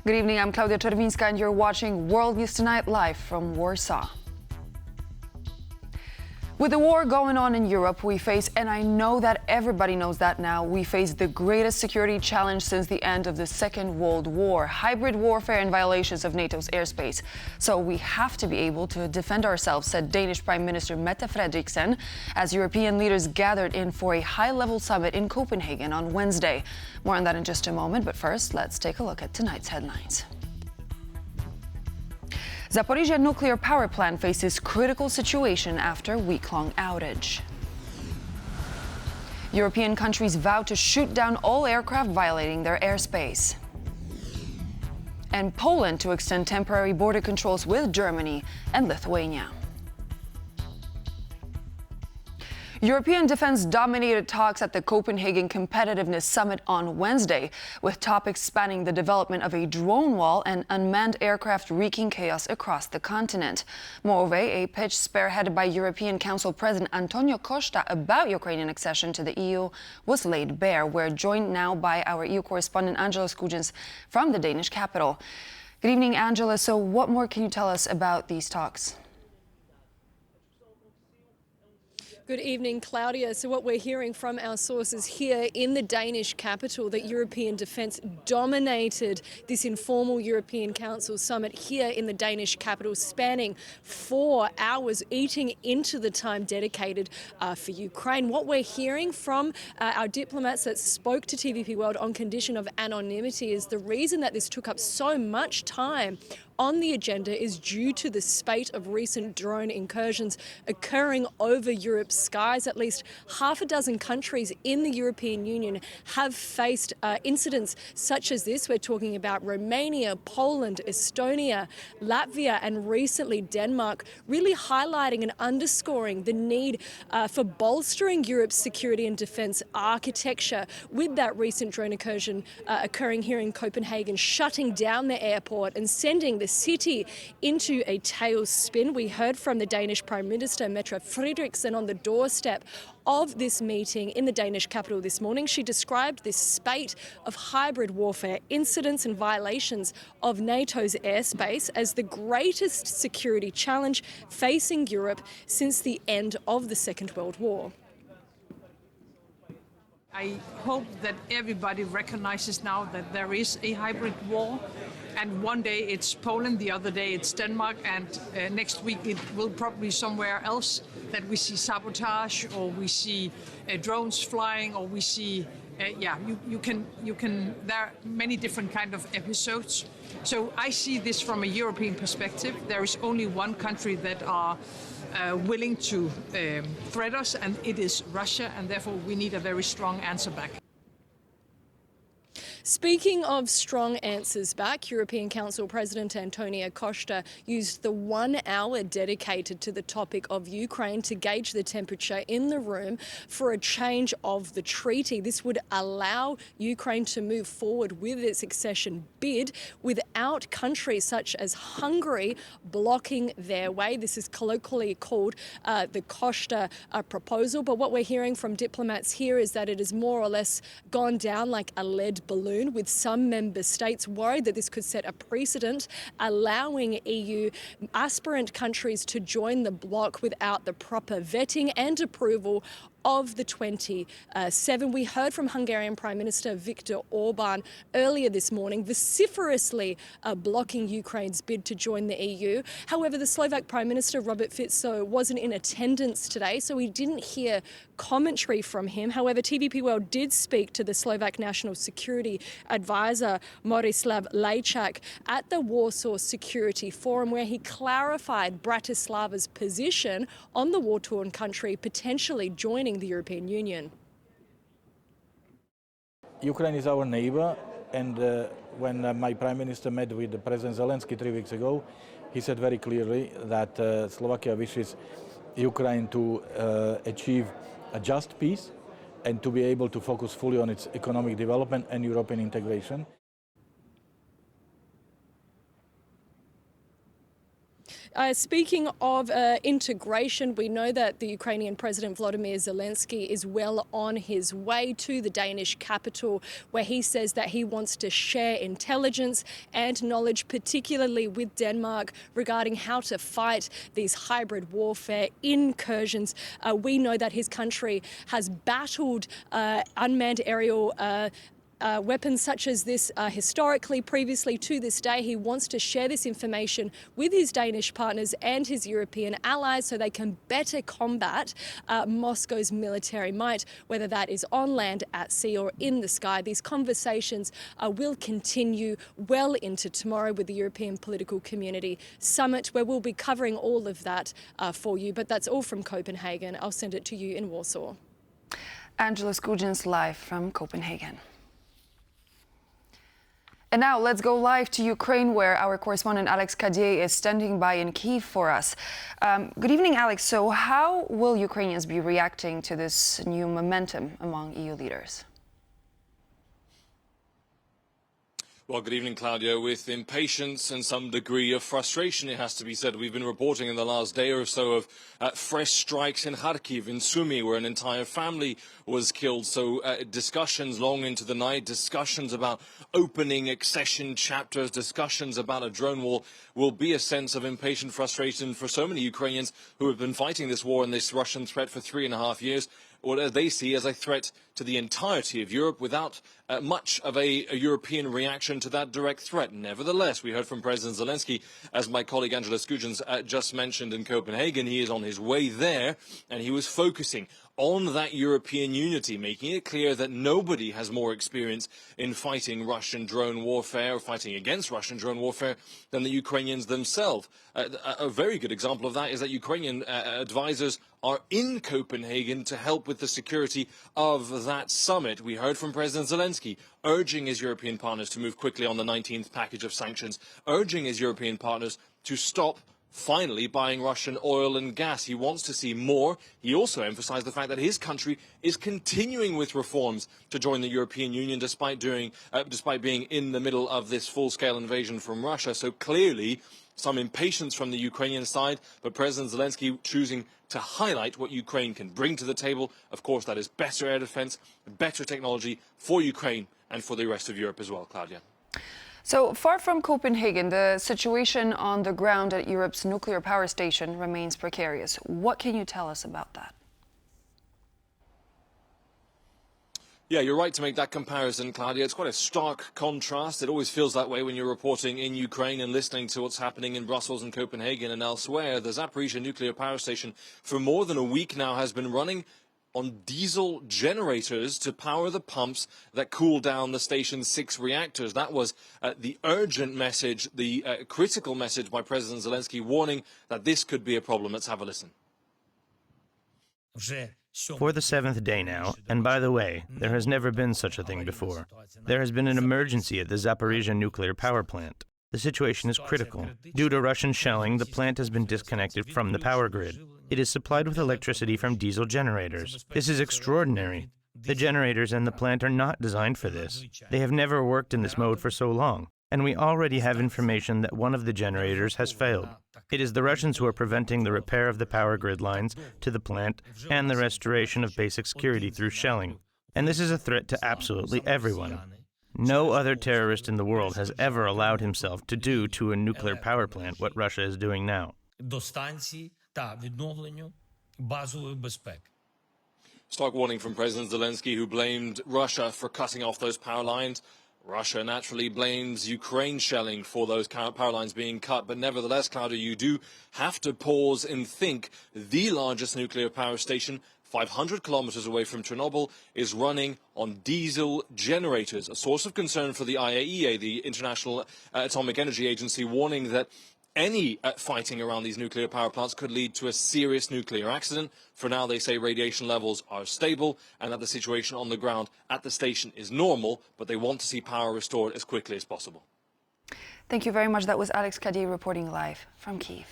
Good evening, I'm Klaudia Czerwińska and you're watching World News Tonight live from Warsaw. With the war going on in Europe, we face, and I know that everybody knows that now, we face the greatest security challenge since the end of the Second World War, hybrid warfare and violations of NATO's airspace. So we have to be able to defend ourselves, said Danish Prime Minister Mette Frederiksen, as European leaders gathered in for a high-level summit in Copenhagen on Wednesday. More on that in just a moment, but first, let's take a look at tonight's headlines. Zaporizhzhia nuclear power plant faces critical situation after week-long outage. European countries vow to shoot down all aircraft violating their airspace. And Poland to extend temporary border controls with Germany and Lithuania. European defense-dominated talks at the Copenhagen Competitiveness Summit on Wednesday, with topics spanning the development of a drone wall and unmanned aircraft wreaking chaos across the continent. Moreover, a pitch spearheaded by European Council President Antonio Costa about Ukrainian accession to the EU was laid bare. We're joined now by our EU correspondent Angela Skujins from the Danish capital. Good evening, Angela. So what more can you tell us about these talks? Good evening, Claudia. So what we're hearing from our sources here in the Danish capital, that European defence dominated this informal European Council summit here in the Danish capital, spanning 4 hours, eating into the time dedicated for Ukraine. What we're hearing from our diplomats that spoke to TVP World on condition of anonymity is the reason that this took up so much time on the agenda is due to the spate of recent drone incursions occurring over Europe's skies. At least half a dozen countries in the European Union have faced incidents such as this. We're talking about Romania, Poland, Estonia, Latvia, and recently Denmark, really highlighting and underscoring the need for bolstering Europe's security and defence architecture, with that recent drone incursion occurring here in Copenhagen, shutting down the airport and sending the city into a tailspin. We heard from the Danish Prime Minister Mette Frederiksen on the doorstep of this meeting in the Danish capital this morning. She described this spate of hybrid warfare incidents and violations of NATO's airspace as the greatest security challenge facing Europe since the end of the Second World War. I hope that everybody recognizes now that there is a hybrid war, and one day it's Poland, the other day it's Denmark, and next week it will probably somewhere else that we see sabotage, or we see drones flying, or we see you can there are many different kind of episodes. So I see this from a European perspective. There is only one country that are willing to threat us, and it is Russia, and therefore we need a very strong answer back. Speaking of strong answers back, European Council President Antonio Costa used the 1 hour dedicated to the topic of Ukraine to gauge the temperature in the room for a change of the treaty. This would allow Ukraine to move forward with its accession bid without countries such as Hungary blocking their way. This is colloquially called the Costa proposal. But what we're hearing from diplomats here is that it has more or less gone down like a lead balloon, with some member states worried that this could set a precedent, allowing EU aspirant countries to join the bloc without the proper vetting and approval of the 27. We heard from Hungarian Prime Minister Viktor Orban earlier this morning, vociferously blocking Ukraine's bid to join the EU. However, the Slovak Prime Minister Robert Fico wasn't in attendance today, so we didn't hear commentary from him. However, TVP World did speak to the Slovak National Security Advisor Morislav Lajčák at the Warsaw Security Forum, where he clarified Bratislava's position on the war-torn country potentially joining the European Union. Ukraine is our neighbor, and when my Prime Minister met with President Zelensky 3 weeks ago, he said very clearly that Slovakia wishes Ukraine to achieve a just peace and to be able to focus fully on its economic development and European integration. Speaking of integration, we know that the Ukrainian President Volodymyr Zelensky is well on his way to the Danish capital, where he says that he wants to share intelligence and knowledge, particularly with Denmark, regarding how to fight these hybrid warfare incursions. We know that his country has battled unmanned aerial weapons such as this historically, previously to this day. He wants to share this information with his Danish partners and his European allies so they can better combat Moscow's military might, whether that is on land, at sea or in the sky. These conversations will continue well into tomorrow with the European Political Community Summit, where we'll be covering all of that for you. But that's all from Copenhagen. I'll send it to you in Warsaw. Angela Skujins live from Copenhagen. And now let's go live to Ukraine, where our correspondent Alex Kadier is standing by in Kyiv for us. Good evening, Alex. So how will Ukrainians be reacting to this new momentum among EU leaders? Well, good evening, Claudia. With impatience and some degree of frustration, it has to be said. We've been reporting in the last day or so of fresh strikes in Kharkiv, in Sumy, where an entire family was killed. So discussions long into the night, discussions about opening accession chapters, discussions about a drone wall will be a sense of impatient frustration for so many Ukrainians who have been fighting this war and this Russian threat for 3.5 years. What they see as a threat to the entirety of Europe without much of a European reaction to that direct threat. Nevertheless, we heard from President Zelensky, as my colleague Angela Skujins just mentioned in Copenhagen. He is on his way there, and he was focusing on that European unity, making it clear that nobody has more experience in fighting Russian drone warfare or fighting against Russian drone warfare than the Ukrainians themselves. A very good example of that is that Ukrainian advisors are in Copenhagen to help with the security of that summit. We heard from President Zelensky urging his European partners to move quickly on the 19th package of sanctions, urging his European partners to stop finally buying Russian oil and gas. He wants to see more. He also emphasized the fact that his country is continuing with reforms to join the European Union despite being in the middle of this full-scale invasion from Russia. So clearly some impatience from the Ukrainian side, but President Zelensky choosing to highlight what Ukraine can bring to the table. Of course, that is better air defense, better technology for Ukraine and for the rest of Europe as well, Claudia. So far from Copenhagen, the situation on the ground at Europe's nuclear power station remains precarious. What can you tell us about that? Yeah, you're right to make that comparison, Claudia. It's quite a stark contrast. It always feels that way when you're reporting in Ukraine and listening to what's happening in Brussels and Copenhagen and elsewhere. The Zaporizhzhia nuclear power station for more than a week now has been running on diesel generators to power the pumps that cool down the station's 6 reactors. That was the urgent message, the critical message by President Zelensky, warning that this could be a problem. Let's have a listen. For the 7th day now, and by the way, there has never been such a thing before. There has been an emergency at the Zaporizhzhia nuclear power plant. The situation is critical. Due to Russian shelling, the plant has been disconnected from the power grid. It is supplied with electricity from diesel generators. This is extraordinary. The generators and the plant are not designed for this. They have never worked in this mode for so long, and we already have information that one of the generators has failed. It is the Russians who are preventing the repair of the power grid lines to the plant and the restoration of basic security through shelling. And this is a threat to absolutely everyone. No other terrorist in the world has ever allowed himself to do to a nuclear power plant what Russia is doing now. Stark warning from President Zelensky, who blamed Russia for cutting off those power lines. Russia naturally blames Ukraine shelling for those power lines being cut. But nevertheless, Claudia, you do have to pause and think. The largest nuclear power station, 500 kilometers away from Chernobyl, is running on diesel generators. A source of concern for the IAEA, the International Atomic Energy Agency, warning that any fighting around these nuclear power plants could lead to a serious nuclear accident. For now, they say radiation levels are stable and that the situation on the ground at the station is normal, but they want to see power restored as quickly as possible. Thank you very much. That was Alex Kadier reporting live from Kyiv.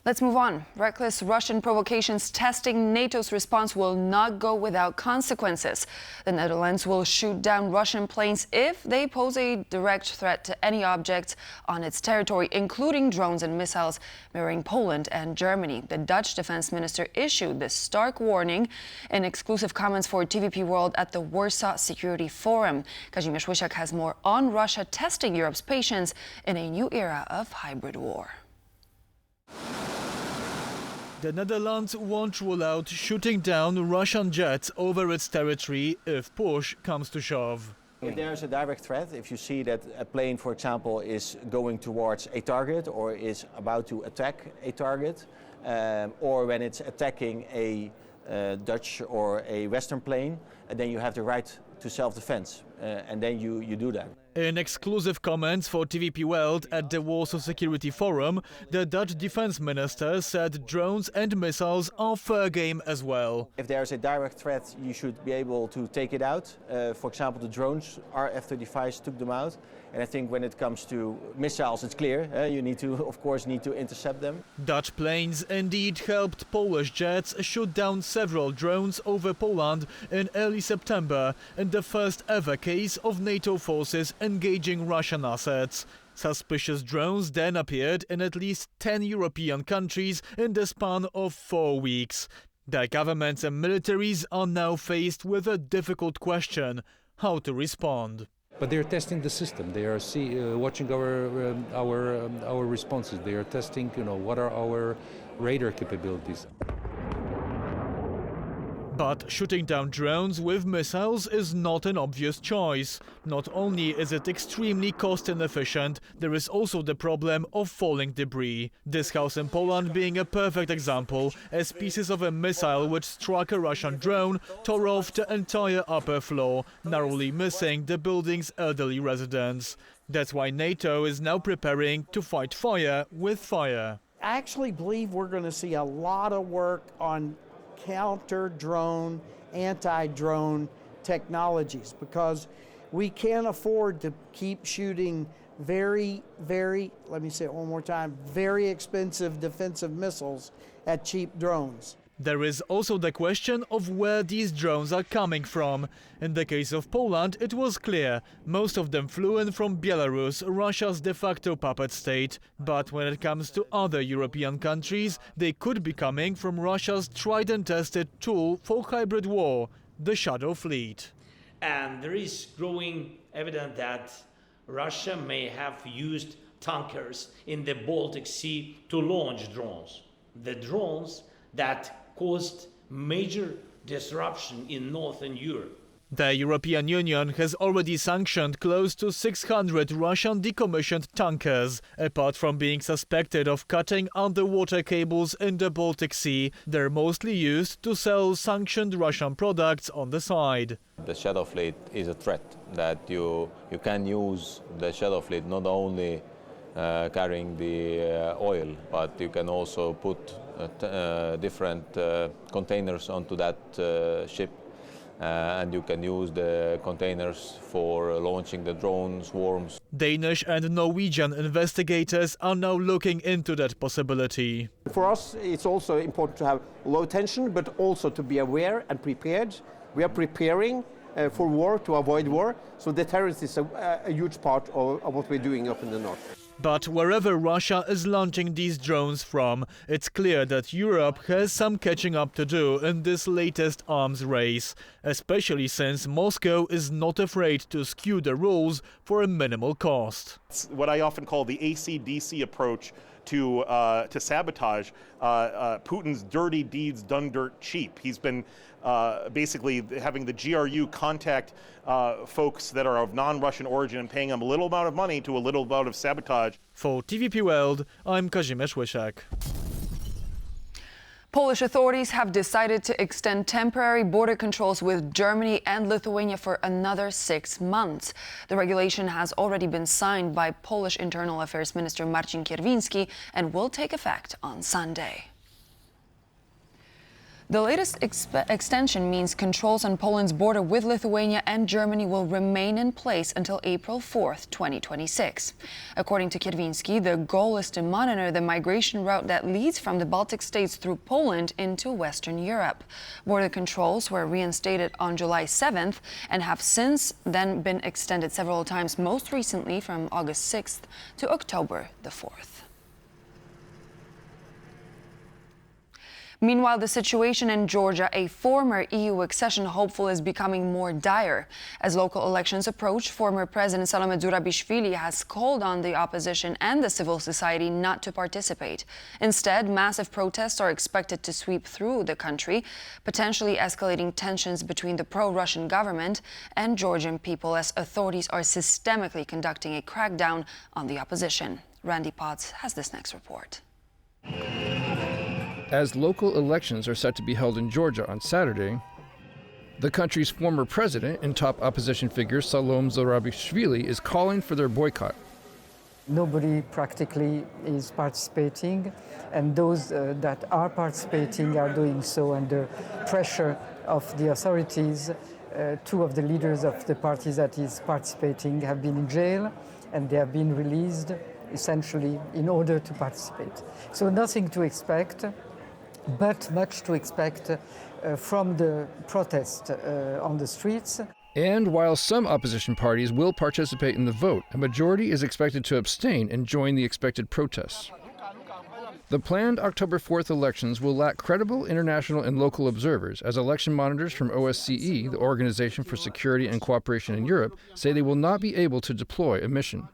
Let's move on. Reckless Russian provocations testing NATO's response will not go without consequences. The Netherlands will shoot down Russian planes if they pose a direct threat to any objects on its territory, including drones and missiles, mirroring Poland and Germany. The Dutch defense minister issued this stark warning in exclusive comments for TVP World at the Warsaw Security Forum. Kazimierz Łysiak has more on Russia testing Europe's patience in a new era of hybrid war. The Netherlands won't rule out shooting down Russian jets over its territory if push comes to shove. If there's a direct threat, if you see that a plane, for example, is going towards a target or is about to attack a target, or when it's attacking a Dutch or a Western plane, then you have the right to self-defense, and then you do that. In exclusive comments for TVP World at the Warsaw Security Forum, the Dutch defense minister said drones and missiles are fair game as well. If there's a direct threat, you should be able to take it out. For example, the drones, our F-35s took them out. And I think when it comes to missiles, it's clear. You need to, of course, intercept them. Dutch planes indeed helped Polish jets shoot down several drones over Poland in early September, in the first ever case of NATO forces engaging Russian assets. Suspicious drones then appeared in at least 10 European countries in the span of 4 weeks. Their governments and militaries are now faced with a difficult question: how to respond. But they are testing the system. They are watching our responses. They are testing, what are our radar capabilities. But shooting down drones with missiles is not an obvious choice. Not only is it extremely cost inefficient, there is also the problem of falling debris. This house in Poland being a perfect example, as pieces of a missile which struck a Russian drone tore off the entire upper floor, narrowly missing the building's elderly residents. That's why NATO is now preparing to fight fire with fire. I actually believe we're going to see a lot of work on counter-drone, anti-drone technologies, because we can't afford to keep shooting very, let me say it one more time, very expensive defensive missiles at cheap drones. There is also the question of where these drones are coming from. In the case of Poland, it was clear. Most of them flew in from Belarus, Russia's de facto puppet state. But when it comes to other European countries, they could be coming from Russia's tried and tested tool for hybrid war, the Shadow Fleet. And there is growing evidence that Russia may have used tankers in the Baltic Sea to launch drones. The drones that caused major disruption in Northern Europe. The European Union has already sanctioned close to 600 Russian decommissioned tankers. Apart from being suspected of cutting underwater cables in the Baltic Sea, they're mostly used to sell sanctioned Russian products on the side. The Shadow Fleet is a threat that you can use the Shadow Fleet not only carrying the oil, but you can also put different containers onto that ship, and you can use the containers for launching the drone swarms. Danish and Norwegian investigators are now looking into that possibility. For us, it's also important to have low tension, but also to be aware and prepared. We are preparing for war, to avoid war, so deterrence is a huge part of what we're doing up in the north. But wherever Russia is launching these drones from, it's clear that Europe has some catching up to do in this latest arms race, especially since Moscow is not afraid to skew the rules for a minimal cost. It's what I often call the AC/DC approach to sabotage. Putin's dirty deeds done dirt cheap. He's been basically having the GRU contact folks that are of non-Russian origin and paying them a little amount of money to a little amount of sabotage. For TVP World, I'm Kazimierz Łysiak. Polish authorities have decided to extend temporary border controls with Germany and Lithuania for another 6 months. The regulation has already been signed by Polish Internal Affairs Minister Marcin Kierwiński and will take effect on Sunday. The latest extension means controls on Poland's border with Lithuania and Germany will remain in place until April 4th, 2026. According to Kierwiński, the goal is to monitor the migration route that leads from the Baltic states through Poland into Western Europe. Border controls were reinstated on July 7th and have since then been extended several times, most recently from August 6th to October the 4th. Meanwhile, the situation in Georgia, a former EU accession hopeful, is becoming more dire. As local elections approach, former President Salome Zurabishvili has called on the opposition and the civil society not to participate. Instead, massive protests are expected to sweep through the country, potentially escalating tensions between the pro-Russian government and Georgian people as authorities are systemically conducting a crackdown on the opposition. Randy Potts has this next report. As local elections are set to be held in Georgia on Saturday, the country's former president and top opposition figure Salome Zurabishvili is calling for their boycott. Nobody practically is participating, and those that are participating are doing so under pressure of the authorities. Two of the leaders of the parties that is participating have been in jail, and they have been released essentially in order to participate. So nothing to expect, but much to expect from the protest on the streets. And while some opposition parties will participate in the vote, a majority is expected to abstain and join the expected protests. The planned October 4th elections will lack credible international and local observers, as election monitors from OSCE, the Organization for Security and Cooperation in Europe, say they will not be able to deploy a mission.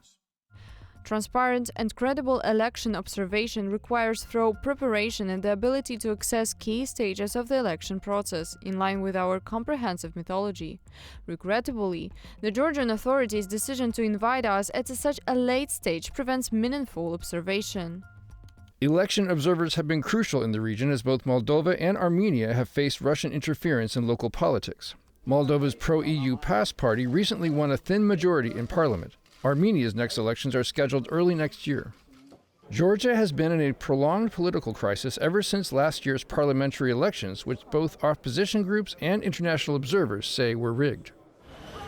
Transparent and credible election observation requires thorough preparation and the ability to access key stages of the election process, in line with our comprehensive methodology. Regrettably, the Georgian authorities' decision to invite us at such a late stage prevents meaningful observation. Election observers have been crucial in the region, as both Moldova and Armenia have faced Russian interference in local politics. Moldova's pro-EU PAS party recently won a thin majority in parliament. Armenia's next elections are scheduled early next year. Georgia has been in a prolonged political crisis ever since last year's parliamentary elections, which both opposition groups and international observers say were rigged.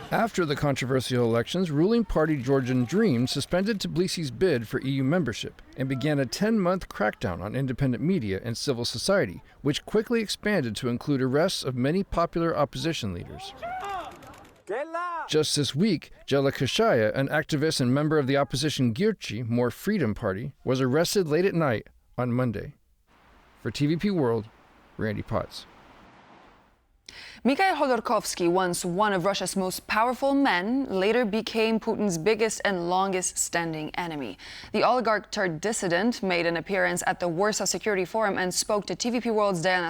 After the controversial elections, ruling party Georgian Dream suspended Tbilisi's bid for EU membership and began a 10-month crackdown on independent media and civil society, which quickly expanded to include arrests of many popular opposition leaders. Just this week, Jela Kashaya, an activist and member of the opposition Girchi, More Freedom Party, was arrested late at night on Monday. For TVP World, Randy Potts. Mikhail Khodorkovsky, once one of Russia's most powerful men, later became Putin's biggest and longest-standing enemy. The oligarch-turned dissident made an appearance at the Warsaw Security Forum and spoke to TVP World's Diana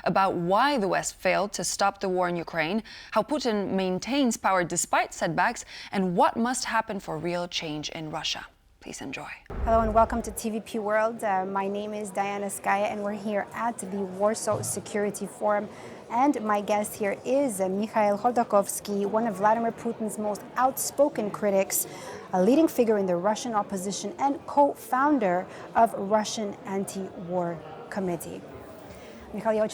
about why the West failed to stop the war in Ukraine, how Putin maintains power despite setbacks, and what must happen for real change in Russia. Please enjoy. Hello and welcome to TVP World. My name is Diana and we're here at the Warsaw Security Forum. And my guest here is Mikhail Khodorkovsky, one of Vladimir Putin's most outspoken critics, a leading figure in the Russian opposition and co-founder of Russian Anti-War Committee. Mikhail,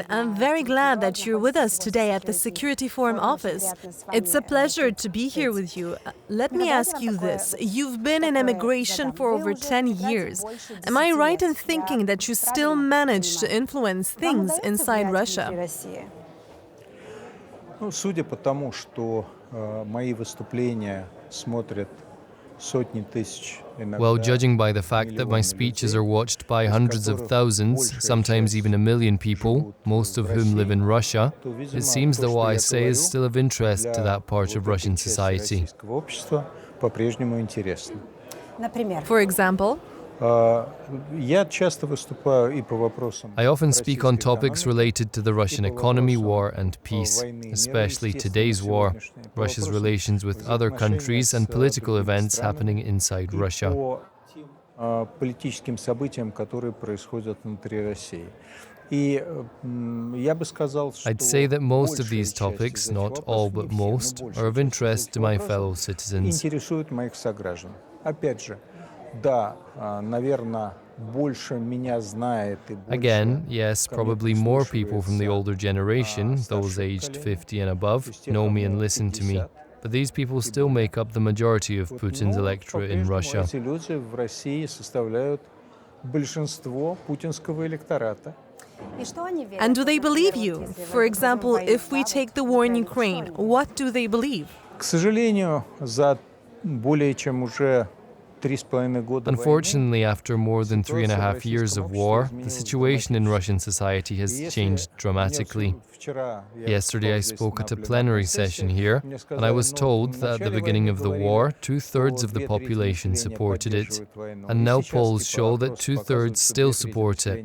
I'm very glad that you're with us today at the Security Forum office. It's a pleasure to be here with you. Let me ask you this. You've been in emigration for over 10 years. Am I right in thinking that you still manage to influence things inside Russia? Судя по тому, что мои выступления смотрят сотни тысяч. Well, judging by the fact that my speeches are watched by hundreds of thousands, sometimes even 1 million people, most of whom live in Russia, it seems that what I say is still of interest to that part of Russian society. For example? I often speak on topics related to the Russian economy, war and peace, especially today's war, Russia's relations with other countries and political events happening inside Russia. I'd say that most of these topics, not all but most, are of interest to my fellow citizens. да, наверное, больше меня знает и больше. Again, yes, probably more people from the older generation, those aged 50 and above, know me and listen to me. But these people still make up the majority of Putin's electorate in Russia. Эти люди в России составляют большинство путинского электората. And do they believe you? For example, if we take the war in Ukraine, what do they believe? К сожалению, за более чем уже 3,5 года Unfortunately, after more than 3.5 years of war, the situation in Russian society has changed dramatically. Yesterday I spoke at a plenary session here, and I was told that at the beginning of the war, 2/3 of the population supported it, and now polls show that 2/3 still support it.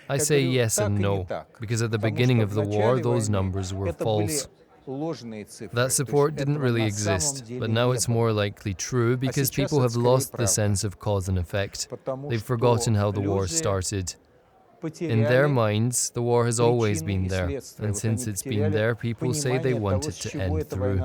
I say yes and no, because at the beginning of the war, those numbers were false. That support didn't really exist, but now it's more likely true because people have lost the sense of cause and effect. They've forgotten how the war started. In their minds, the war has always been there, and since it's been there, people say they want it to end through.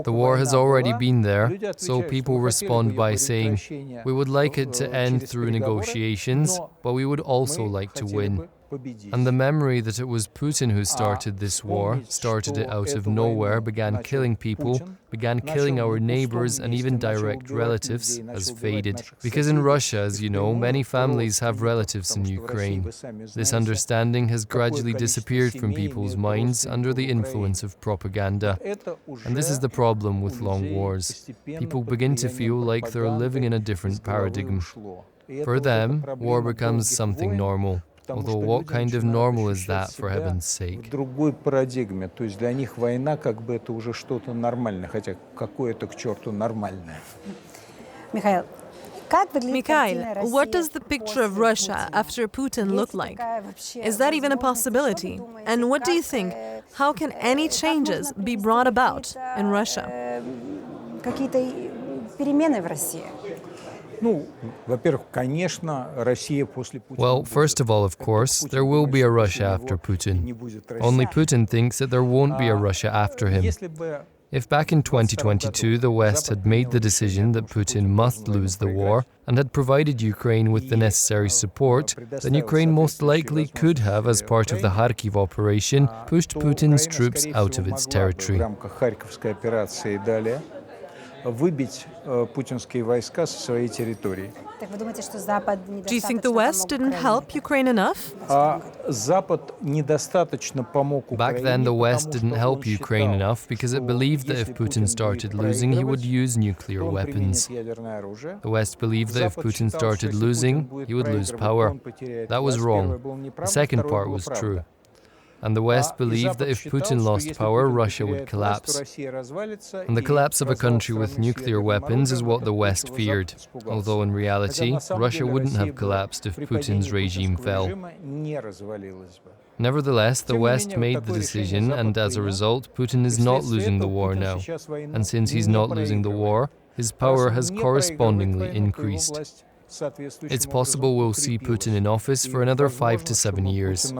The war has already been there, so people respond by saying, we would like it to end through negotiations, but we would also like to win. And the memory that it was Putin who started this war, started it out of nowhere, began killing people, began killing our neighbors and even direct relatives, has faded. Because in Russia, as you know, many families have relatives in Ukraine. This understanding has gradually disappeared from people's minds under the influence of propaganda. And this is the problem with long wars. People begin to feel like they're living in a different paradigm. For them, war becomes something normal. Although what kind of normal is that, for heaven's sake? В другой парадигме, то есть для них война как бы это уже что-то нормальное, хотя какое-то к черту нормальное. Mikhail, what does the picture of Russia after Putin look like? Is that even a possibility? And what do you think? How can any changes be brought about in Russia? Какие-то перемены в России? Well, first of all, of course, there will be a Russia after Putin. Only Putin thinks that there won't be a Russia after him. If back in 2022 the West had made the decision that Putin must lose the war and had provided Ukraine with the necessary support, then Ukraine most likely could have, as part of the Kharkiv operation, pushed Putin's troops out of its territory. Выбить путинские войска со своей территории. Do you think the West didn't help Ukraine enough? Запад недостаточно помог Украине. Back then, the West didn't help Ukraine enough because it believed that if Putin started losing, he would use nuclear weapons. The West believed that if Putin started losing, he would lose power. That was wrong. The second part was true. And the West believed that if Putin lost power, Russia would collapse. And the collapse of a country with nuclear weapons is what the West feared, although in reality, Russia wouldn't have collapsed if Putin's regime fell. Nevertheless, the West made the decision, and as a result, Putin is not losing the war now. And since he's not losing the war, his power has correspondingly increased. It's possible we'll see Putin in office for another 5 to 7 years.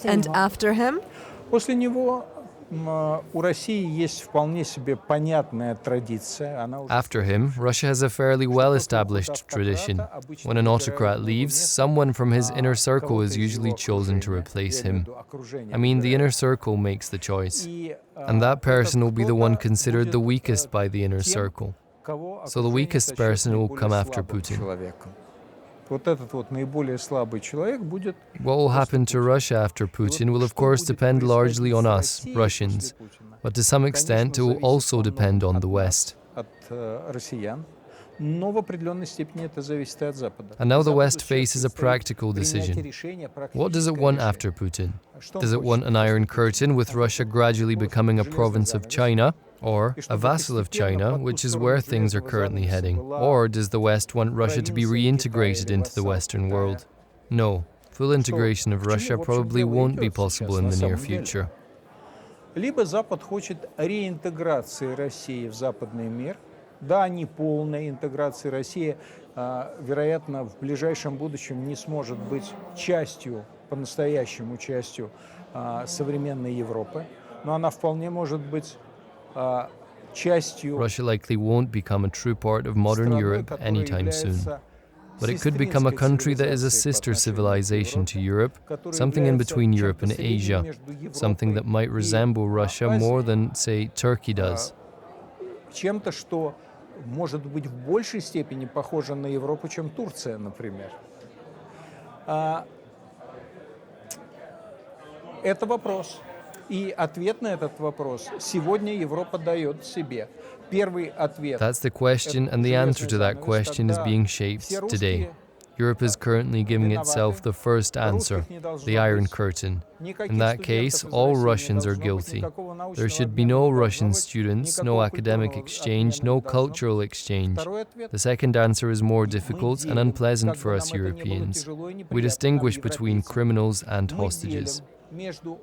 And after him? После него у России есть вполне себе понятная традиция. After him, Russia has a fairly well-established tradition. When an autocrat leaves, someone from his inner circle is usually chosen to replace him. I mean, the inner circle makes the choice. And that person will be the one considered the weakest by the inner circle. So the weakest person will come after Putin. What will happen to Russia after Putin will of course depend largely on us, Russians, but to some extent it will also depend on the West. And now the West faces a practical decision. What does it want after Putin? Does it want an Iron Curtain with Russia gradually becoming a province of China? Or a vassal of China, which is where things are currently heading? Or does the West want Russia to be reintegrated into the Western world? No, full integration of Russia probably won't be possible in the near future. Либо Запад хочет реинтеграции России в западный мир. Да, не полной интеграции России, вероятно, в ближайшем будущем не сможет быть частью, по-настоящему частью современной Европы. но она вполне может быть частью Russia likely won't become a true part of modern Europe anytime soon. But it could become a country that is a sister civilization to Europe, something in between Europe and Asia, something that might resemble Russia more than, say, Turkey does. Чем-то, что может быть в большей степени похоже на Европу, чем Турция, например. Это вопрос. И ответ на этот вопрос сегодня Европа дает себе. Первый ответ. That's the question, and the answer to that question is being shaped today. Europe is currently giving itself the first answer, the Iron Curtain. In that case, all Russians are guilty. There should be no Russian students, no academic exchange, no cultural exchange. The second answer is more difficult and unpleasant for us Europeans. We distinguish between criminals and hostages.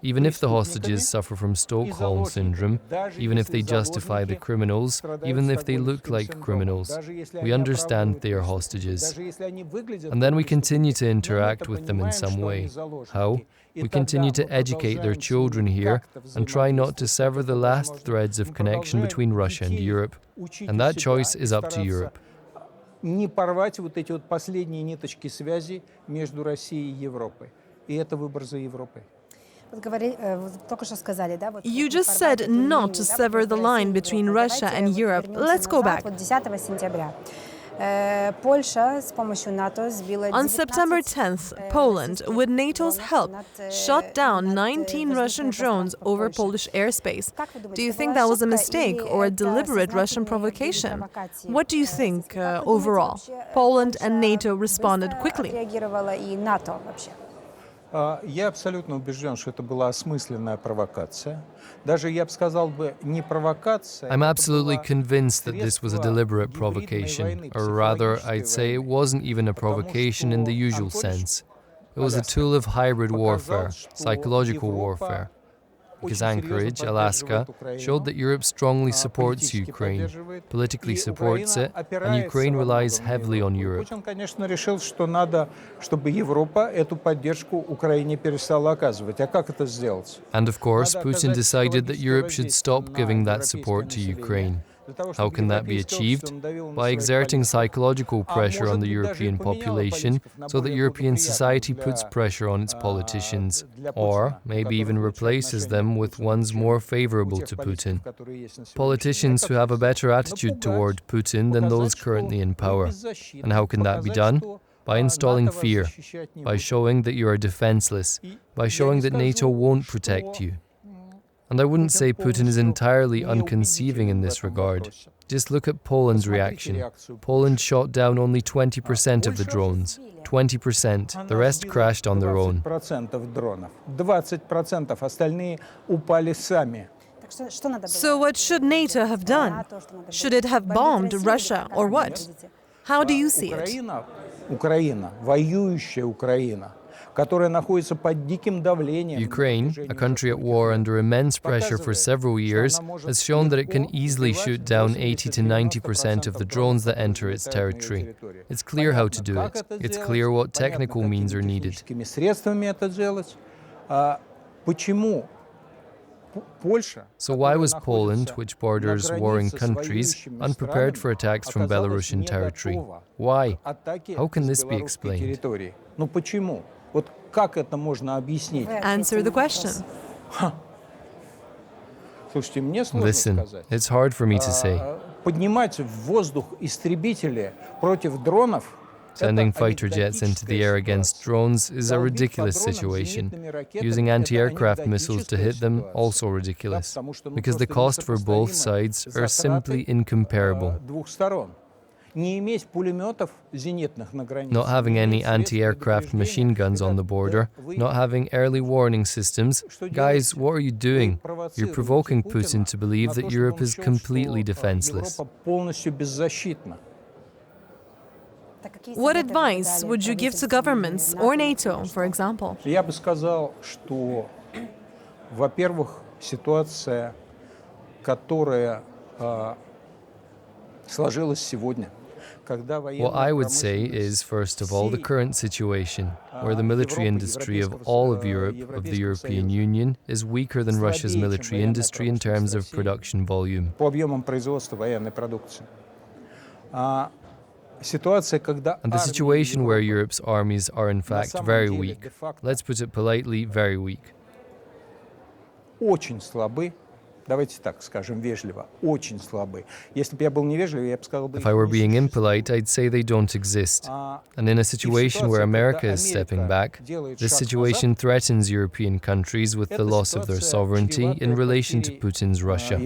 Even if the hostages suffer from Stockholm Syndrome, even if they justify the criminals, even if they look like criminals, we understand they are hostages. And then we continue to interact with them in some way. How? We continue to educate their children here and try not to sever the last threads of connection between Russia and Europe. And that choice is up to Europe. Не порвать вот эти вот последние ниточки связи между Россией и Европой. И это выбор за Европой. You just said not to sever the line between Russia and Europe. Let's go back. On September 10th, Poland, with NATO's help, shot down 19 Russian drones over Polish airspace. Do you think that was a mistake or a deliberate Russian provocation? What do you think overall? Poland and NATO responded quickly. Я абсолютно убежден, что это была осмысленная провокация. Даже я бы сказал бы не провокация. I'm absolutely convinced that this was a deliberate provocation, or rather, I'd say it wasn't even a provocation in the usual sense. It was a tool of hybrid warfare, psychological warfare. Because Anchorage, Alaska, showed that Europe strongly supports Ukraine, politically supports it, and Ukraine relies heavily on Europe. Putin, конечно, решил, что надо, чтобы Европа эту поддержку Украине перестала оказывать. А как это сделать? And of course, Putin decided that Europe should stop giving that support to Ukraine. How can that be achieved? By exerting psychological pressure on the European population so that European society puts pressure on its politicians, or maybe even replaces them with ones more favorable to Putin. Politicians who have a better attitude toward Putin than those currently in power. And how can that be done? By installing fear, by showing that you are defenseless, by showing that NATO won't protect you. And I wouldn't say Putin is entirely unconceiving in this regard. Just look at Poland's reaction. Poland shot down only 20% of the drones. 20%. The rest crashed on their own. 20%, остальные упали сами. So what should NATO have done? Should it have bombed Russia or what? How do you see it? Украина, воюющая Украина. Ukraine, a country at war under immense pressure for several years, has shown that it can easily shoot down 80 to 90% of the drones that enter its territory. It's clear how to do it. It's clear what technical means are needed. So why was Poland, which borders warring countries, unprepared for attacks from Belarusian territory? Why? How can this be explained? Answer the question. Listen, it's hard for me to say. Sending fighter jets into the air against drones is a ridiculous situation. Using anti-aircraft missiles to hit them, also ridiculous. Because the cost for both sides are simply incomparable. Not having any anti-aircraft machine guns on the border, not having early warning systems. Guys, what are you doing? You're provoking Putin to believe that Europe is completely defenseless. What advice would you give to governments or NATO, for example? Я бы сказал, что, во-первых, ситуация, которая сложилась сегодня, What I would say is, first of all, the current situation, where the military industry of all of Europe, of the European Union, is weaker than Russia's military industry in terms of production volume. And the situation where Europe's armies are in fact very weak, let's put it politely, very weak. If I were being impolite, I'd say they don't exist. And in a situation where America is stepping back, this situation threatens European countries with the loss of their sovereignty in relation to Putin's Russia.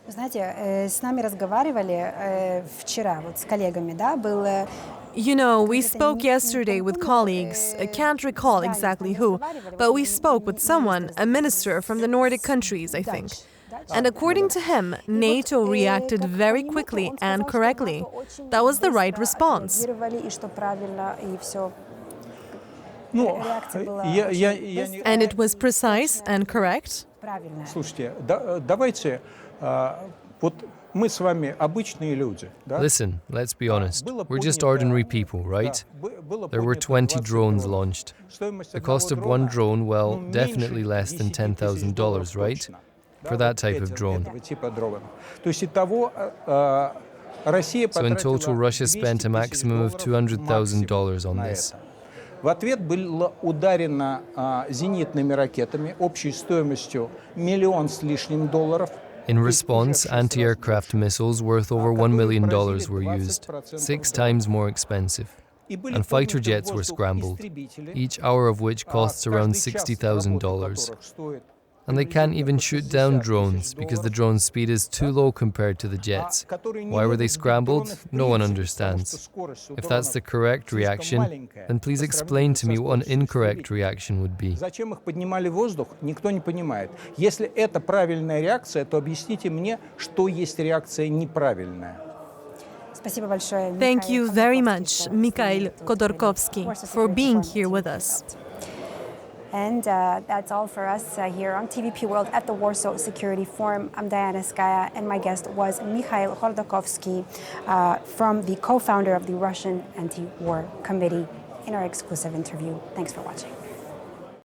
Вы знаете, с нами разговаривали вчера вот с коллегами, да, был... You know, we spoke yesterday with colleagues, I can't recall exactly who, but we spoke with someone, a minister from the Nordic countries, I think. And according to him, NATO reacted very quickly and correctly. That was the right response. And it was precise and correct? Listen, let's be honest. We're just ordinary people, right? There were 20 drones launched. The cost of one drone, well, definitely less than $10,000, right? For that type of drone. So in total, Russia spent a maximum of $200,000 on this. В ответ было ударено зенитными ракетами общей стоимостью $1 миллион с лишним. In response, anti-aircraft missiles worth over $1 million were used, 6 times more expensive. And fighter jets were scrambled, each hour of which costs around $60,000. And they can't even shoot down drones because the drone's speed is too low compared to the jets. Why were they scrambled? No one understands. If that's the correct reaction, then please explain to me what an incorrect reaction would be. Зачем их поднимали в воздух, никто не понимает. Если это правильная реакция, то объясните мне, что есть реакция неправильная. Thank you very much, Mikhail Khodorkovsky, for being here with us. And that's all for us here on TVP World at the Warsaw Security Forum. I'm Diana Skaya, and my guest was Mikhail Khodorkovsky, from the co-founder of the Russian Anti-War Committee, in our exclusive interview. Thanks for watching.